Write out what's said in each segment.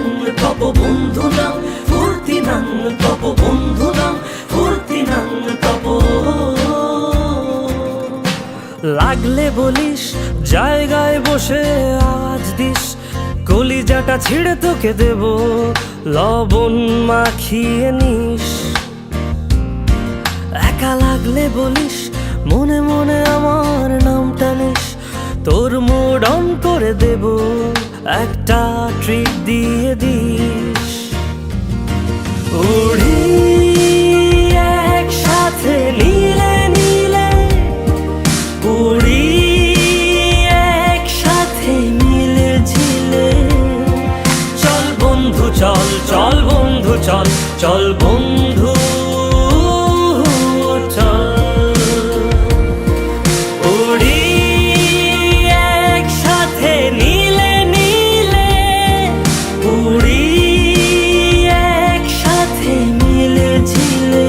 নাং তব বন্ধু নাং ফুর্তি নাং তব বন্ধু নাং ফুর্তি নাং তব। লাগলে বলিস জায়গায় বসে আওয়াজ দিস, কলিজাটা ছিঁড়ে তোকে দেব লবণ মাখিয়ে নিস। একা লাগলে বলিস মনে মনে আমার নামটা নিস, তোর মুড অন করে দেব একটা ট্রিট দিয়ে দিস। উড়ি একসাথে নীলে নীলে, উড়ি একসাথে মিলে ঝিলে, চল বন্ধু চল চল বন্ধু চল চল বন্ধু চল। উড়ি একসাথে নীলে নীলে, উড়ি একসাথে মিলে ঝিলে,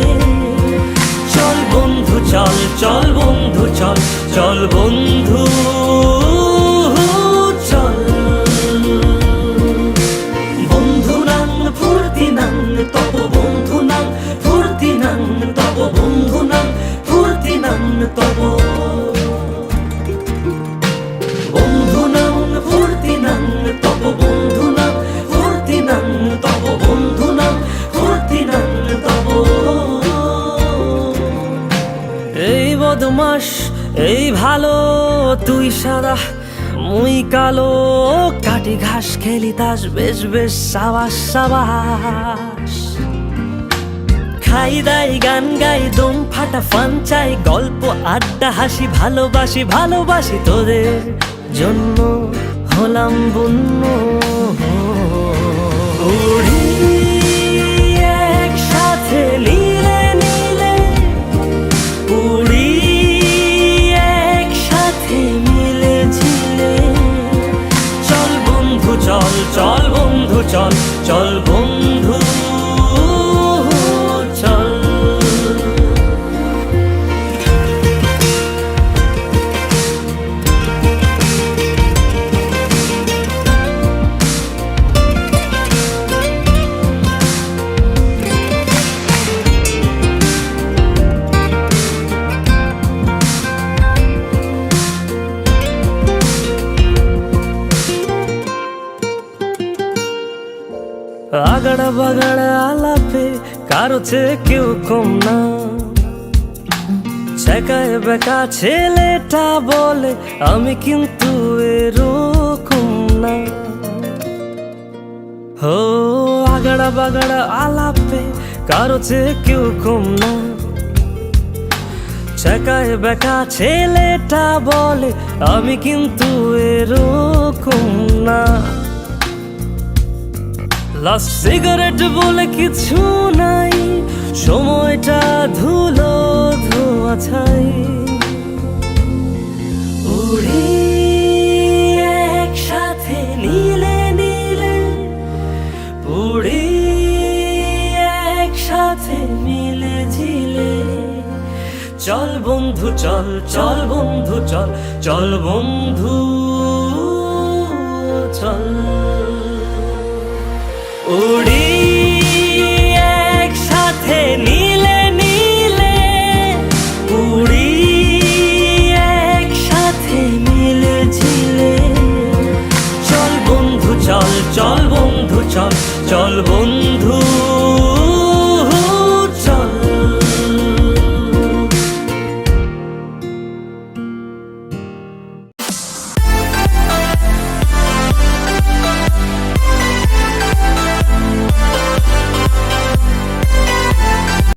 চল বন্ধু চল চল বন্ধু চল চল বন্ধু চল। বন্ধু নাং ফুর্তি নাং তব বন্ধু নাং ফুর্তি নাং তব বন্ধু নাং ফুর্তি নাং তব। বন্ধু নাং ফুর্তি নাং তব বন্ধু নাং ফুর্তি নাং তব বন্ধু নাং ফুর্তি নাং তব। এই বদমাস এই ভালো তুই সাদা মুই কালো, কাটি ঘাস খেলি তাস বেশ বেশ সাবাস সাবাস। খাই দাই গান গাই দম ফাটা ফান চাই, গল্প আড্ডা হাসি ভালোবাসি ভালোবাসি তোদের জন্য হলাম বন্য। উড়ি একসাথে নীলে নীলে, উড়ি একসাথে মিলে ঝিলে, চল বন্ধু চল চল বন্ধু চল চল বন্ধু চল। আগাড়া বাগাড়া আলাপে কারো চেয়ে কেউ কম না, ছেকায় বেকা ছেলেটা বলে আমি কিন্তু এরকম না। হো আগাড়া বাগাড়া আলাপে কারো চেয়ে কেউ কম না, ছেকায় বেকা ছেলেটা বলে আমি কিন্তু এরকম না। লাস্ট সিগারেট বলে কিছু নাই, সময়টা ধুলো ধোয়া ছাই। উড়ি একসাথে নীলে নীলে, উড়ি একসাথে মিলে ঝিলে, চল বন্ধু চল চল বন্ধু চল চল বন্ধু চল। উড়ি একসাথে